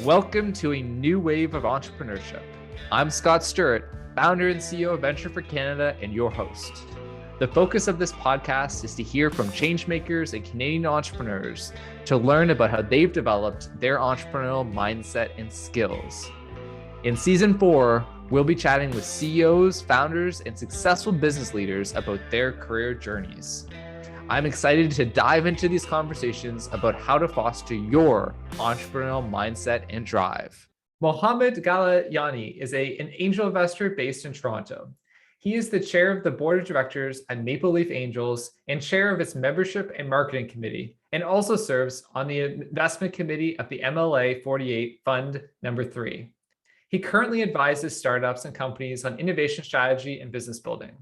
Welcome to a new wave of entrepreneurship. I'm Scott Stirrett, founder and CEO of Venture for Canada, and your host. The focus of this podcast is to hear from changemakers and Canadian entrepreneurs to learn about how they've developed their entrepreneurial mindset and skills. In season 4, we'll be chatting with CEOs, founders, and successful business leaders about their career journeys. I'm excited to dive into these conversations about how to foster your entrepreneurial mindset and drive. Mohammed Ghalayini is an angel investor based in Toronto. He is the chair of the board of directors at Maple Leaf Angels and chair of its membership and marketing committee, and also serves on the investment committee of the MLA 48 Fund Number 3. He currently advises startups and companies on innovation strategy and business building.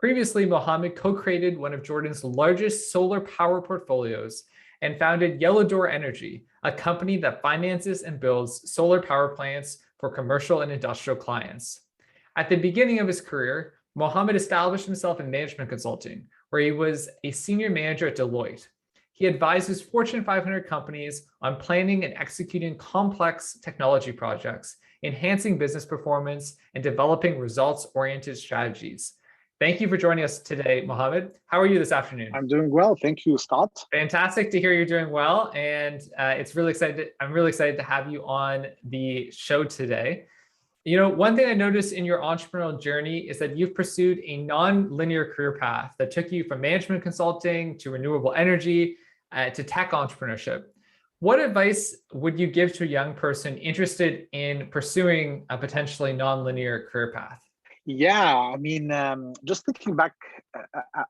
Previously, Mohammed co-created one of Jordan's largest solar power portfolios and founded Yellow Door Energy, a company that finances and builds solar power plants for commercial and industrial clients. At the beginning of his career, Mohammed established himself in management consulting, where he was a senior manager at Deloitte. He advises Fortune 500 companies on planning and executing complex technology projects, enhancing business performance, and developing results-oriented strategies. Thank you for joining us today, Mohammed. How are you this afternoon? I'm doing well. Thank you, Scott. Fantastic to hear you're doing well. And I'm really excited to have you on the show today. You know, one thing I noticed in your entrepreneurial journey is that you've pursued a non-linear career path that took you from management consulting to renewable energy to tech entrepreneurship. What advice would you give to a young person interested in pursuing a potentially non-linear career path? Yeah, I mean, just thinking back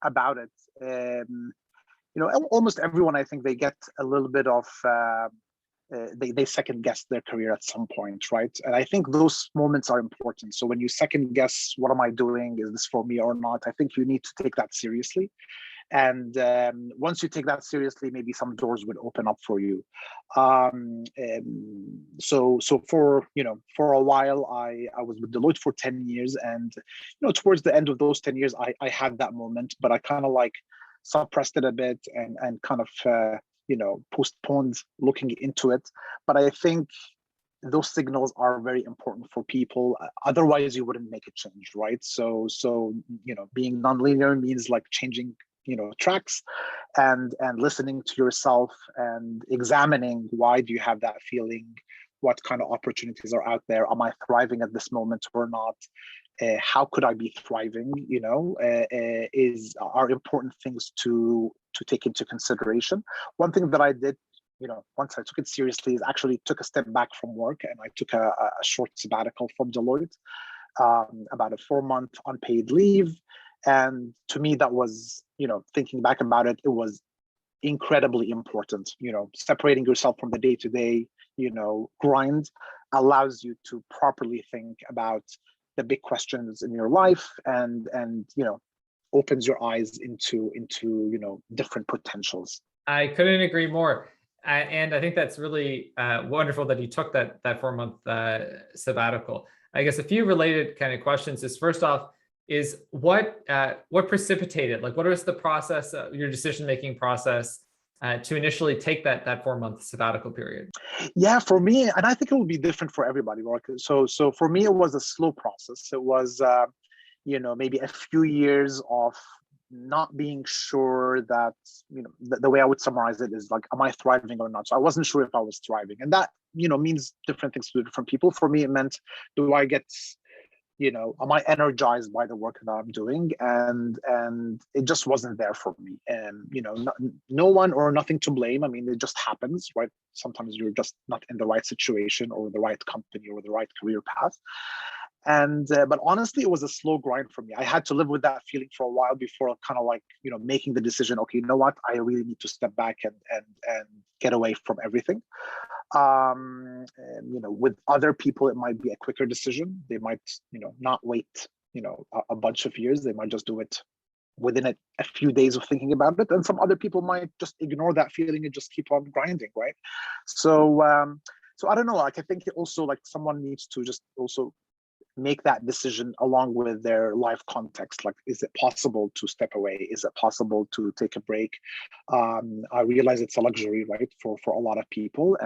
about it, almost everyone, I think they get a little bit of, they second guess their career at some point, right? And I think those moments are important. So when you second guess, what am I doing? Is this for me or not? I think you need to take that seriously. And once you take that seriously, maybe some doors would open up for you. So for a while, I was with Deloitte for 10 years, and towards the end of those 10 years, I had that moment, but I kind of like suppressed it a bit and kind of postponed looking into it. But I think those signals are very important for people. Otherwise, you wouldn't make a change, right? So being nonlinear means like changing tracks and listening to yourself and examining why do you have that feeling, what kind of opportunities are out there, am I thriving at this moment or not, how could I be thriving, are important things to take into consideration. One thing that I did once I took it seriously is actually took a step back from work, and I took a short sabbatical from Deloitte, about a 4-month unpaid leave. And to me, that was, thinking back about it, it was incredibly important. Separating yourself from the day-to-day, grind allows you to properly think about the big questions in your life and opens your eyes into different potentials. I couldn't agree more. And I think that's really wonderful that you took that 4-month sabbatical. I guess a few related kind of questions is, first off, is what precipitated, like what was the process, your decision-making process to initially take that 4-month sabbatical period? Yeah, for me, and I think it will be different for everybody. So for me, it was a slow process. It was, maybe a few years of not being sure that, the way I would summarize it is like, am I thriving or not? So I wasn't sure if I was thriving. And that, means different things to different people. For me, it meant, do I get am I energized by the work that I'm doing? And it just wasn't there for me. And, no one or nothing to blame. I mean, it just happens, right? Sometimes you're just not in the right situation or the right company or the right career path. And, but honestly, it was a slow grind for me. I had to live with that feeling for a while before kind of like, making the decision, okay, you know what? I really need to step back and get away from everything. With other people, it might be a quicker decision. They might, not wait, a bunch of years. They might just do it within a few days of thinking about it. And some other people might just ignore that feeling and just keep on grinding, right? So I don't know. Like, I think also like someone needs to just also make that decision along with their life context. Like, is it possible to step away? Is it possible to take a break? I realize it's a luxury, right, for a lot of people.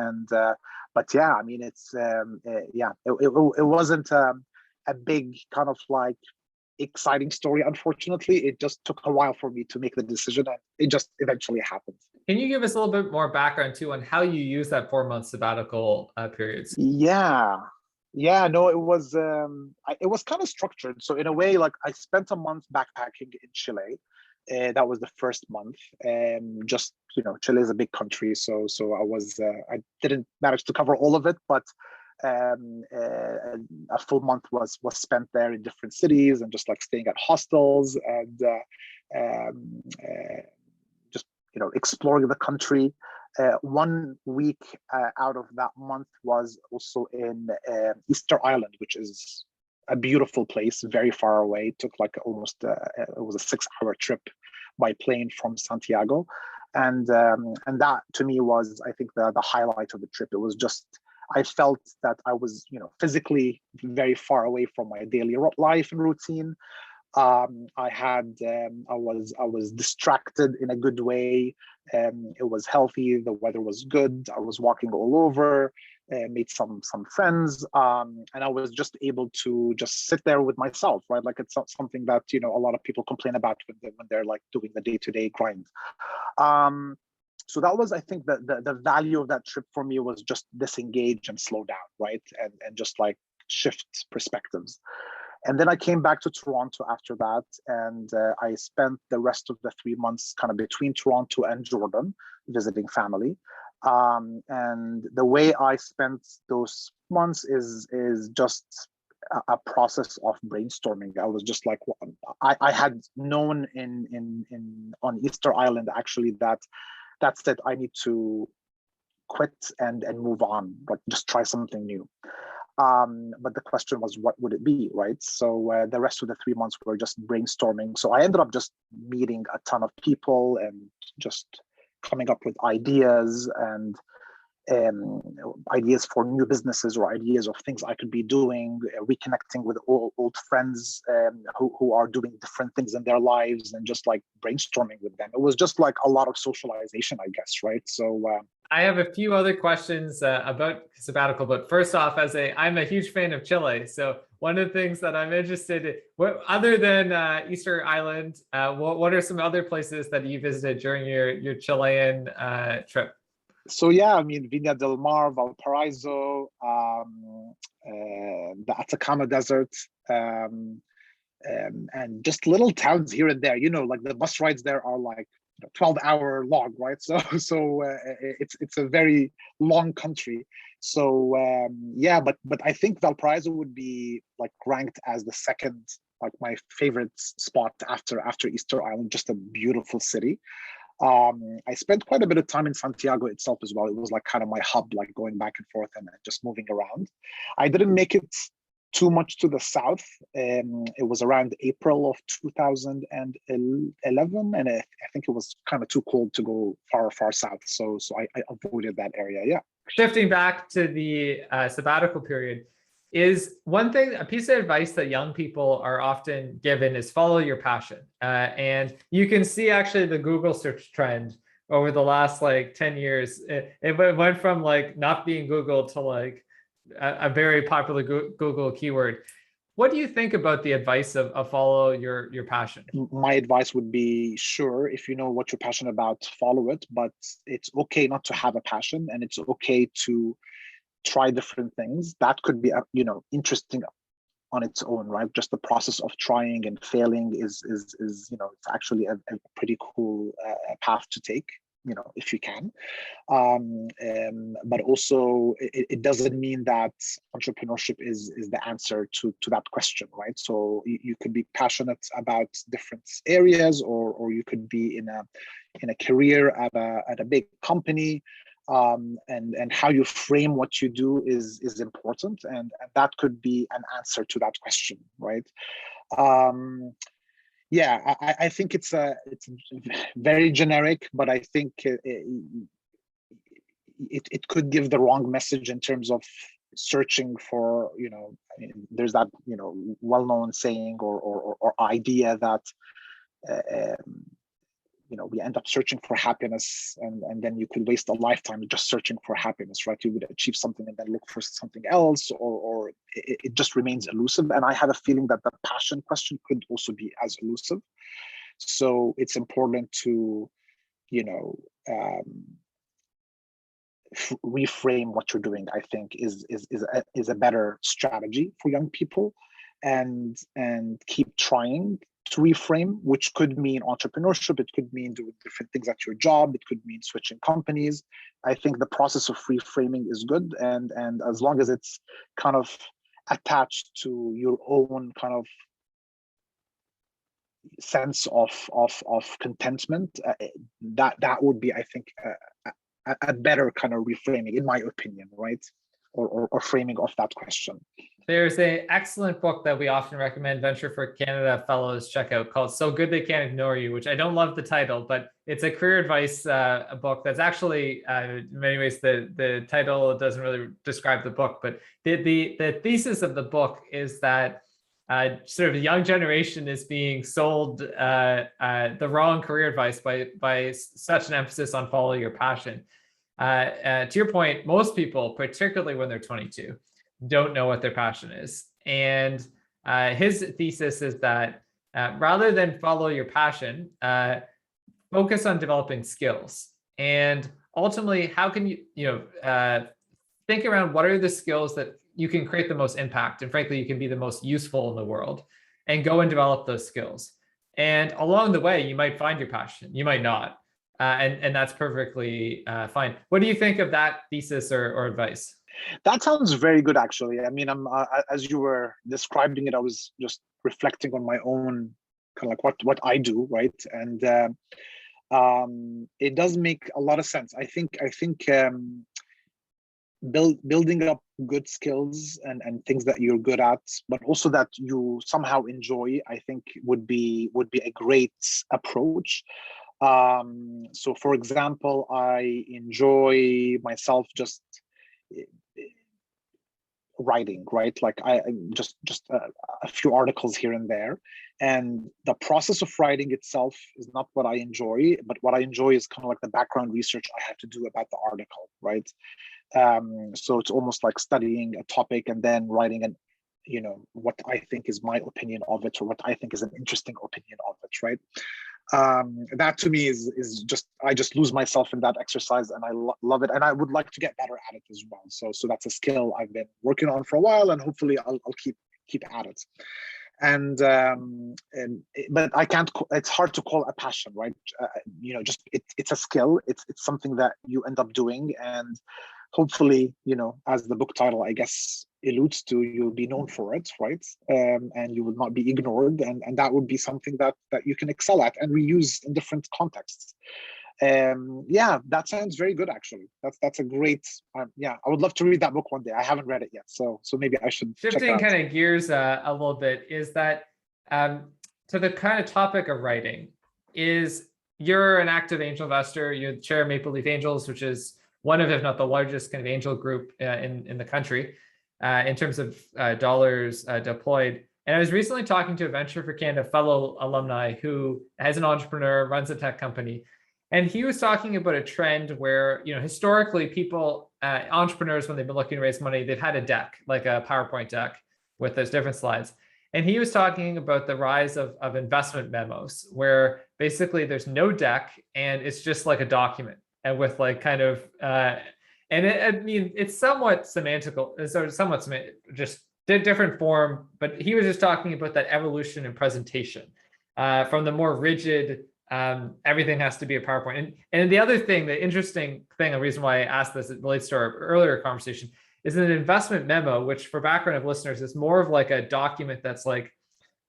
but yeah, I mean, it's it wasn't a big kind of like exciting story. Unfortunately, it just took a while for me to make the decision, and it just eventually happened. Can you give us a little bit more background too on how you use that 4 month sabbatical periods? Yeah, no, it was kind of structured. So in a way, like I spent a month backpacking in Chile. That was the first month. Just Chile is a big country, so I didn't manage to cover all of it, but a full month was spent there in different cities and just like staying at hostels and um, just exploring the country. 1 week out of that month was also in Easter Island, which is a beautiful place, very far away. It took like almost it was a 6-hour trip by plane from Santiago, and that to me was, I think, the highlight of the trip. It was just, I felt that I was physically very far away from my daily life and routine. I was distracted in a good way. It was healthy. The weather was good. I was walking all over, made some friends, and I was just able to just sit there with myself, right? Like it's not something that a lot of people complain about when they're like doing the day-to-day grind. So that was, I think, the value of that trip for me was just disengage and slow down, right? And just like shift perspectives. And then I came back to Toronto after that, and I spent the rest of the 3 months kind of between Toronto and Jordan, visiting family. And the way I spent those months is just a process of brainstorming. I was just like, I had known on Easter Island actually that's it. I need to quit and move on, like just try something new. But the question was, what would it be, right? So the rest of the 3 months were just brainstorming. So I ended up just meeting a ton of people and just coming up with ideas and ideas for new businesses or ideas of things I could be doing, reconnecting with old friends who are doing different things in their lives, and just like brainstorming with them. It was just like a lot of socialization, I guess, right? So I have a few other questions about sabbatical, but first off, I'm a huge fan of Chile. So one of the things that I'm interested in, other than Easter Island, what are some other places that you visited during your Chilean trip? So yeah, I mean, Viña del Mar, Valparaiso, the Atacama Desert, and just little towns here and there. Like the bus rides there are like 12-hour long, right? So it's a very long country. So yeah, but I think Valparaiso would be like ranked as the second, like my favorite spot after Easter Island. Just a beautiful city. I spent quite a bit of time in Santiago itself as well. It was like kind of my hub, like going back and forth and just moving around. I didn't make it too much to the south. It was around April of 2011, and I think it was kind of too cold to go far south. So I avoided that area. Yeah. Shifting back to the sabbatical period, is one thing, a piece of advice that young people are often given is follow your passion. And you can see actually the Google search trend over the last like 10 years. It went from like not being Googled to like a very popular Google keyword. What do you think about the advice of follow your passion? My advice would be, sure, if you know what you're passionate about, follow it, but it's okay not to have a passion, and it's okay to try different things. That could be interesting on its own, right? Just the process of trying and failing is it's actually a pretty cool path to take, if you can. But also it doesn't mean that entrepreneurship is the answer to that question, right? So you could be passionate about different areas, or you could be in a career at a big company. And how you frame what you do is important, and that could be an answer to that question, right? Yeah, I think it's very generic, but I think it could give the wrong message in terms of searching for, there's that well-known saying or idea that we end up searching for happiness, and then you could waste a lifetime just searching for happiness, right? You would achieve something and then look for something else, or it just remains elusive. And I have a feeling that the passion question could also be as elusive. So it's important to, reframe what you're doing. I think is a better strategy for young people, and keep trying to reframe, which could mean entrepreneurship. It could mean doing different things at your job. It could mean switching companies. I think the process of reframing is good, and as long as it's kind of attached to your own kind of sense of contentment, that would be, I think, a better kind of reframing, in my opinion, right? Or framing of that question. There's an excellent book that we often recommend Venture for Canada fellows check out called So Good They Can't Ignore You, which I don't love the title, but it's a career advice book that's actually, in many ways, the title doesn't really describe the book, but the thesis of the book is that sort of the young generation is being sold the wrong career advice by such an emphasis on follow your passion. To your point, most people, particularly when they're 22, don't know what their passion is. And his thesis is that rather than follow your passion, focus on developing skills. And ultimately, how can you, think around what are the skills that you can create the most impact, and frankly, you can be the most useful in the world, and go and develop those skills. And along the way, you might find your passion, you might not, and that's perfectly fine. What do you think of that thesis or advice? That sounds very good, actually. I mean, as you were describing it, I was just reflecting on my own kind of like what I do, right? And it does make a lot of sense. I think building up good skills and things that you're good at, but also that you somehow enjoy, I think would be a great approach. So for example, I enjoy myself just writing, right? Like I just a few articles here and there, and the process of writing itself is not what I enjoy, but what I enjoy is kind of like the background research I have to do about the article, right? So it's almost like studying a topic and then writing an, what I think is my opinion of it, or what I think is an interesting opinion of it, right? That to me is just, I just lose myself in that exercise, and I love it, and I would like to get better at it as well. So that's a skill I've been working on for a while, and hopefully I'll keep at it. But I can't. It's hard to call a passion, right? Just it's a skill. It's something that you end up doing, and hopefully, as the book title, I guess, alludes to, you'll be known for it, right? And you will not be ignored, and that would be something that you can excel at and reuse in different contexts. Yeah, that sounds very good, actually. That's a great. Yeah, I would love to read that book one day. I haven't read it yet, so maybe I should. Shifting kind of gears a little bit, is that to the kind of topic of writing, is you're an active angel investor. You're the chair of Maple Leaf Angels, which is one of, if not the largest, kind of angel group in the country in terms of dollars deployed. And I was recently talking to a Venture for Canada fellow alumni who, as an entrepreneur, runs a tech company. And he was talking about a trend where, historically people, entrepreneurs, when they've been looking to raise money, they've had a deck, like a PowerPoint deck with those different slides. And he was talking about the rise of investment memos, where basically there's no deck and it's just like a document. And with like kind of, it's somewhat semantical, so somewhat just different form, but he was just talking about that evolution in presentation from the more rigid, everything has to be a PowerPoint. And the other thing, the interesting thing, the reason why I asked this, it relates to our earlier conversation, is an investment memo, which for background of listeners is more of like a document that's like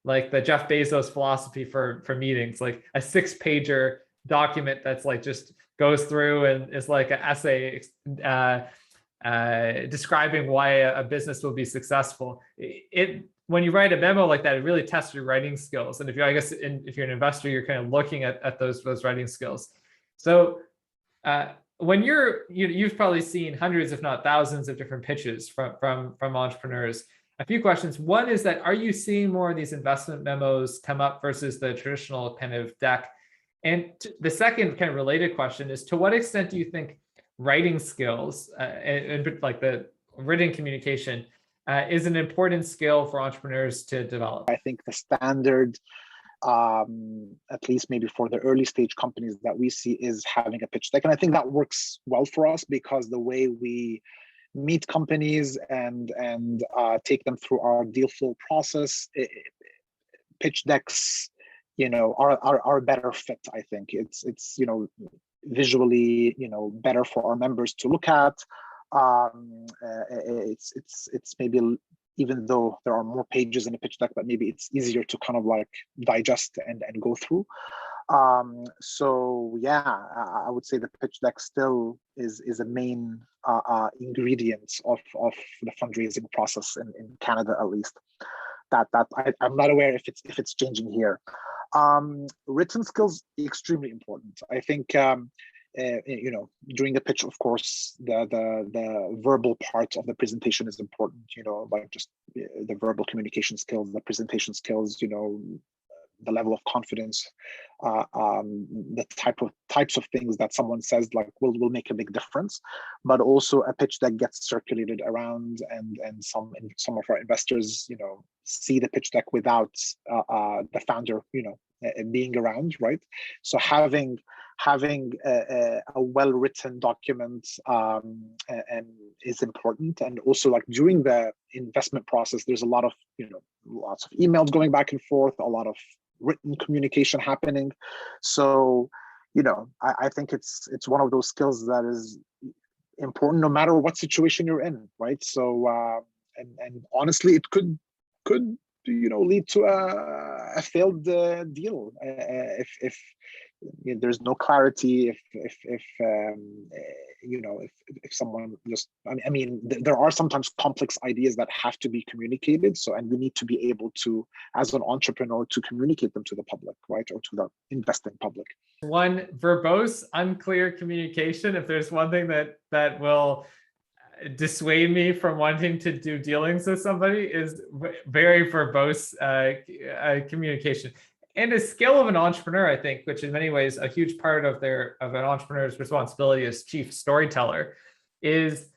the Jeff Bezos philosophy for meetings, like a 6-pager document that's like just goes through and is like an essay describing why a business will be successful. When you write a memo like that, it really tests your writing skills. And if you're an investor, you're kind of looking at those writing skills. So when you've probably seen hundreds, if not thousands, of different pitches from entrepreneurs. A few questions. One is that, are you seeing more of these investment memos come up versus the traditional kind of deck? And the second kind of related question is, to what extent do you think writing skills and like the written communication is an important skill for entrepreneurs to develop? I think the standard, at least maybe for the early stage companies that we see, is having a pitch deck. And I think that works well for us because the way we meet companies and take them through our deal flow process, pitch decks, are a better fit. I think it's visually, better for our members to look at. It's maybe, even though there are more pages in a pitch deck, but maybe it's easier to kind of like digest and go through. So yeah, I would say the pitch deck still is a main ingredient of the fundraising process in Canada, at least. That I'm not aware if it's changing here. Written skills, extremely important. I think during the pitch, of course, the verbal part of the presentation is important. Like just the verbal communication skills, the presentation skills. The level of confidence, the types of things that someone says like will make a big difference. But also a pitch that gets circulated around, and some of our investors, see the pitch deck without the founder, being around, right? So having a well-written document and is important. And also, like, during the investment process, there's a lot of lots of emails going back and forth, a lot of written communication happening. So I think it's one of those skills that is important no matter what situation you're in, right? So and honestly, it could lead to a failed deal if there's no clarity, if someone just, I mean, there are sometimes complex ideas that have to be communicated. So, and we need to be able to, as an entrepreneur, to communicate them to the public, right? Or to the investing public. One, verbose, unclear communication. If there's one thing that will dissuade me from wanting to do dealings with somebody, is very verbose communication. And a skill of an entrepreneur, I think, which in many ways a huge part of an entrepreneur's responsibility as chief storyteller, is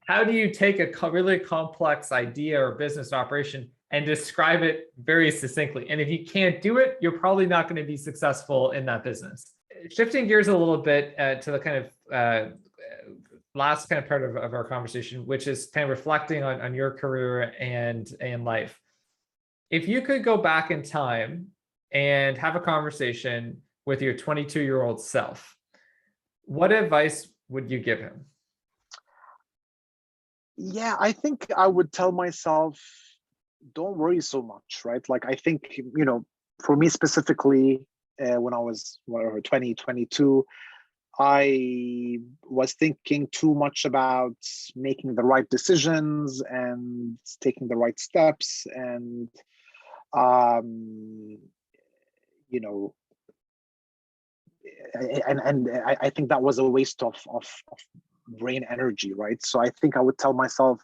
how do you take a really complex idea or business operation and describe it very succinctly? And if you can't do it, you're probably not going to be successful in that business. Shifting gears a little bit to the kind of last kind of part of our conversation, which is kind of reflecting on your career and life. If you could go back in time and have a conversation with your 22-year-old self, what advice would you give him? Yeah, I think I would tell myself, don't worry so much, right? Like, I think, for me specifically, when I was 20, 22, I was thinking too much about making the right decisions and taking the right steps, and I think that was a waste of brain energy, right? So I think I would tell myself,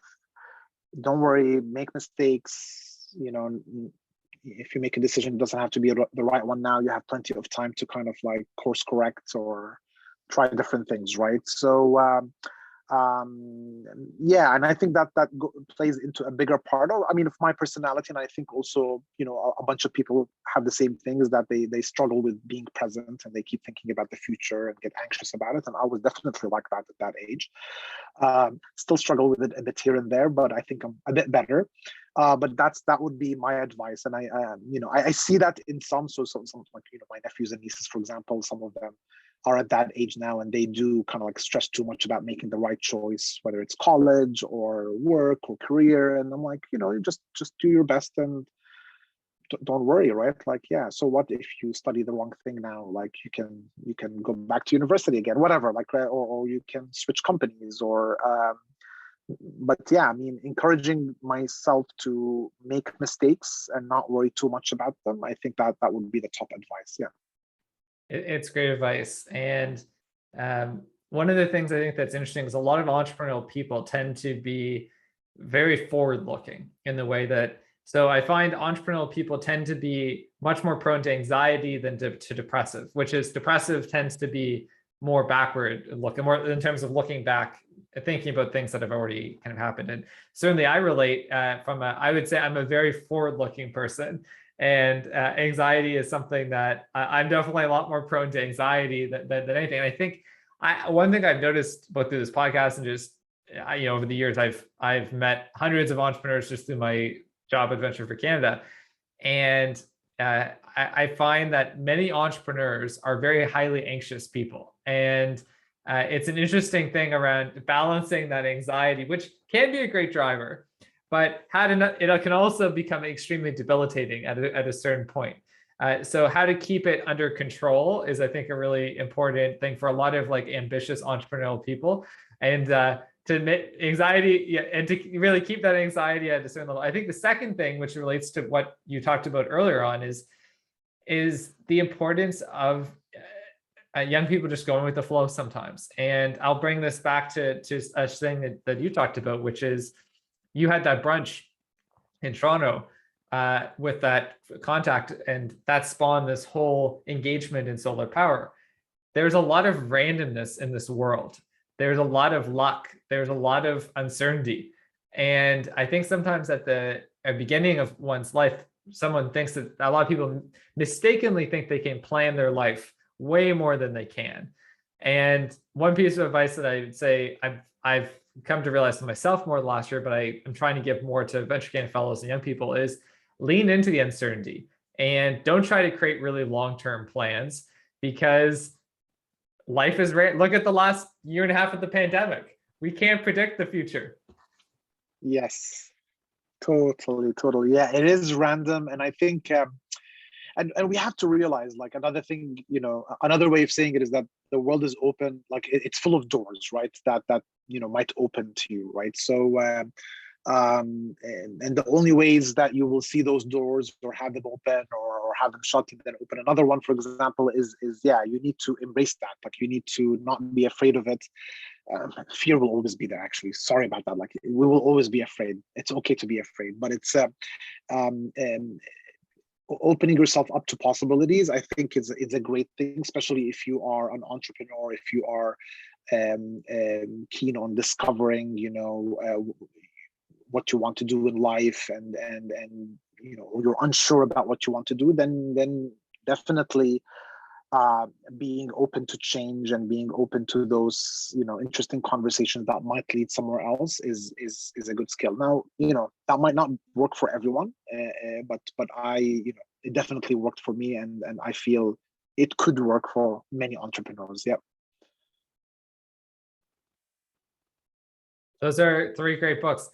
don't worry, make mistakes. If you make a decision, it doesn't have to be the right one now. You have plenty of time to kind of like course correct or try different things, right? So yeah, and I think that plays into a bigger part of my personality. And I think also, a bunch of people have the same thing, is that they struggle with being present, and they keep thinking about the future and get anxious about it. And I was definitely like that at that age. Still struggle with it a bit here and there, but I think I'm a bit better. But that would be my advice. And I see that in some like, my nephews and nieces, for example, some of them are at that age now, and they do kind of like stress too much about making the right choice, whether it's college or work or career. And I'm like, just do your best and don't worry, right? Like, yeah, so what if you study the wrong thing now? Like, you can go back to university again, whatever, like, or you can switch companies, or but yeah, encouraging myself to make mistakes and not worry too much about them. I think that would be the top advice. Yeah. It's great advice. And one of the things I think that's interesting is a lot of entrepreneurial people tend to be very forward-looking in the way that So I find entrepreneurial people tend to be much more prone to anxiety than to depressive, which is depressive tends to be more backward looking, more in terms of looking back, thinking about things that have already kind of happened. And certainly I relate I would say I'm a very forward-looking person. And anxiety is something that I'm definitely a lot more prone to anxiety than anything. And I think one thing I've noticed both through this podcast and just over the years, I've met hundreds of entrepreneurs just through my job at Venture for Canada. And I find that many entrepreneurs are very highly anxious people. And it's an interesting thing around balancing that anxiety, which can be a great driver, but it can also become extremely debilitating at a certain point. So how to keep it under control is, I think, a really important thing for a lot of like ambitious entrepreneurial people. And to admit anxiety, and to really keep that anxiety at a certain level. I think the second thing, which relates to what you talked about earlier on, is the importance of young people just going with the flow sometimes. And I'll bring this back to a thing that you talked about, which is you had that brunch in Toronto with that contact, and that spawned this whole engagement in solar power. There's a lot of randomness in this world. There's a lot of luck. There's a lot of uncertainty. And I think sometimes at the beginning of one's life, someone thinks that a lot of people mistakenly think they can plan their life way more than they can. And one piece of advice that I would say I've come to realize to myself more last year, but I am trying to give more to Venture Canada fellows and young people, is lean into the uncertainty and don't try to create really long-term plans, because life is rare. Look at the last year and a half of the pandemic. We can't predict the future. Yes, totally. Yeah, it is random. And I think, and we have to realize, like, another thing, another way of saying it is that the world is open, like it's full of doors, right? That might open to you, right? So, and the only ways that you will see those doors or have them open or have them shut and then open another one, for example, is you need to embrace that. Like, you need to not be afraid of it. Fear will always be there, actually. Sorry about that. Like, we will always be afraid. It's okay to be afraid, but it's opening yourself up to possibilities, I think, is a great thing, especially if you are an entrepreneur, if you are keen on discovering, what you want to do in life, and you're unsure about what you want to do, then definitely being open to change and being open to those interesting conversations that might lead somewhere else is a good skill. Now, that might not work for everyone, but it definitely worked for me, and I feel it could work for many entrepreneurs. Yeah. Those are 3 great books.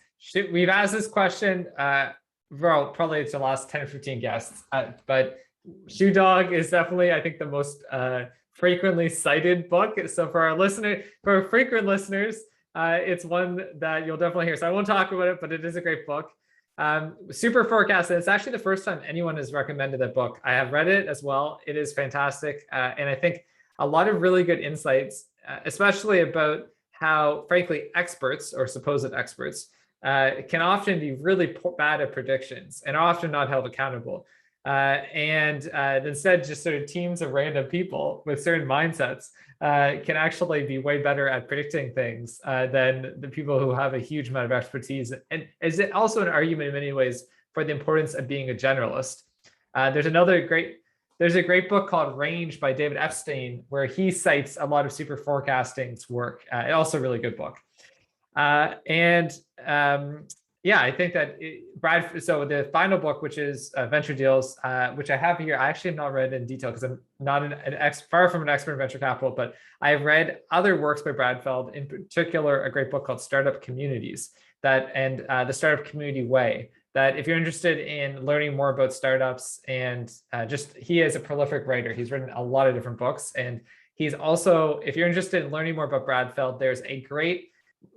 We've asked this question, probably it's the last 10 or 15 guests, but Shoe Dog is definitely, I think, the most frequently cited book. So for frequent listeners, it's one that you'll definitely hear. So I won't talk about it, but it is a great book. Super Forecasted. It's actually the first time anyone has recommended that book. I have read it as well. It is fantastic. And I think a lot of really good insights, especially about how, frankly, experts or supposed experts can often be really bad at predictions and are often not held accountable. And instead, just sort of teams of random people with certain mindsets can actually be way better at predicting things than the people who have a huge amount of expertise. And is it also an argument in many ways for the importance of being a generalist? There's a great book called Range by David Epstein, where he cites a lot of Super Forecasting's work. Also a really good book. Yeah, I think that so the final book, which is Venture Deals, which I have here, I actually have not read in detail because I'm not far from an expert in venture capital, but I have read other works by Brad Feld, in particular, a great book called Startup Communities, and the Startup Community Way, that if you're interested in learning more about startups, and he is a prolific writer. He's written a lot of different books. And he's also, if you're interested in learning more about Brad Feld, there's a great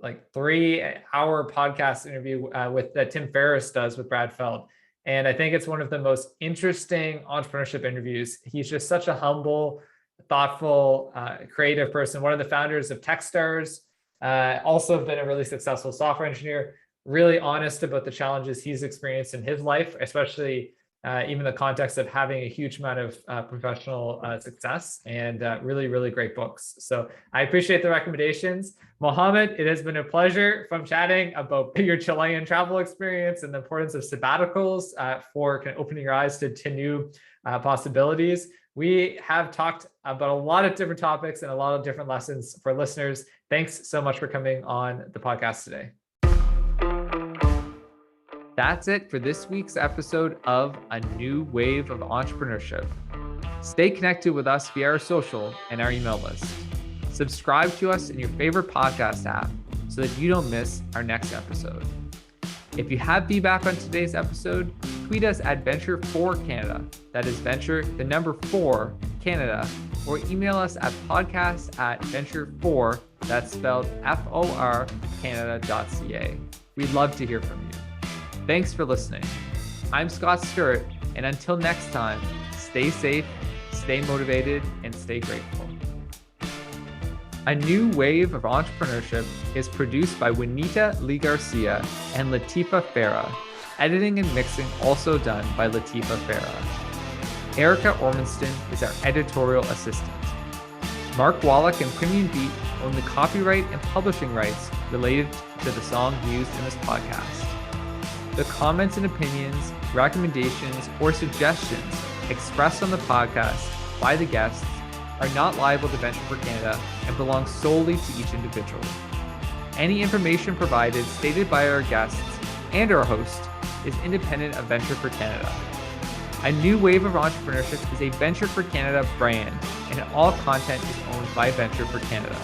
3-hour podcast interview that Tim Ferriss does with Brad Feld. And I think it's one of the most interesting entrepreneurship interviews. He's just such a humble, thoughtful, creative person, one of the founders of Techstars, also been a really successful software engineer, really honest about the challenges he's experienced in his life, especially even the context of having a huge amount of professional success, and really, really great books. So I appreciate the recommendations. Mohammed, it has been a pleasure from chatting about your Chilean travel experience and the importance of sabbaticals for kind of opening your eyes to new possibilities. We have talked about a lot of different topics and a lot of different lessons for listeners. Thanks so much for coming on the podcast today. That's it for this week's episode of A New Wave of Entrepreneurship. Stay connected with us via our social and our email list. Subscribe to us in your favorite podcast app so that you don't miss our next episode. If you have feedback on today's episode, tweet us at Venture4Canada. That is Venture, the number 4, Canada, or email us at podcast@venture4, that's spelled FOR, Canada.ca. We'd love to hear from you. Thanks for listening. I'm Scott Stirrett, and until next time, stay safe, stay motivated, and stay grateful. A New Wave of Entrepreneurship is produced by Juanita Lee Garcia and Latifa Farah. Editing and mixing also done by Latifa Farah. Erica Ormanston is our editorial assistant. Mark Wallach and Premium Beat own the copyright and publishing rights related to the song used in this podcast. The comments and opinions, recommendations, or suggestions expressed on the podcast by the guests are not liable to Venture for Canada and belong solely to each individual. Any information provided stated by our guests and our host is independent of Venture for Canada. A New Wave of Entrepreneurship is a Venture for Canada brand, and all content is owned by Venture for Canada.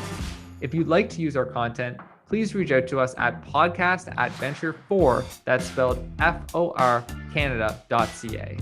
If you'd like to use our content, please reach out to us at podcast@venture4, that's spelled FOR, Canada.ca.